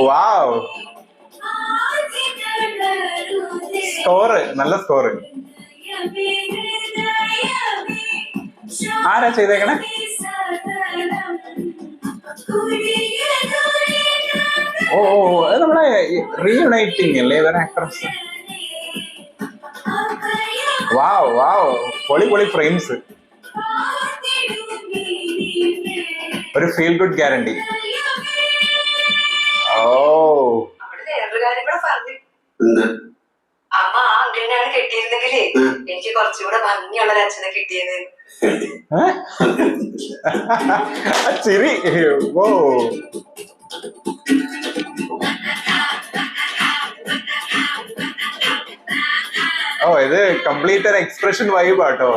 വാവ്, score, നല്ല score. ആരാ ചെയ്തേക്കണേ? ഓ അത് നമ്മളെ റീയുണൈറ്റിംഗ് അല്ലേ ഏതൊരു ആക്ട്രസ്? വാവ് വാവ്, പൊളി പൊളി ഫ്രെയിംസ്. ഒരു ഫീൽ ഗുഡ് ഗ്യാരണ്ടി. ഓ വേറൊരു കാര്യം കൂടെ പറഞ്ഞു. അമ്മ ആ അങ്കിളിനെയാണ് കെട്ടിയിരുന്നെങ്കിലേ എനിക്ക് കുറച്ചുകൂടെ ഭംഗിയുള്ള ഒരു അച്ഛനെ കിട്ടിയത്. ചിരി. ഓ ഓ ഇത് കംപ്ലീറ്റ് ഒരു എക്സ്പ്രഷൻ വൈബ് ആട്ടോ.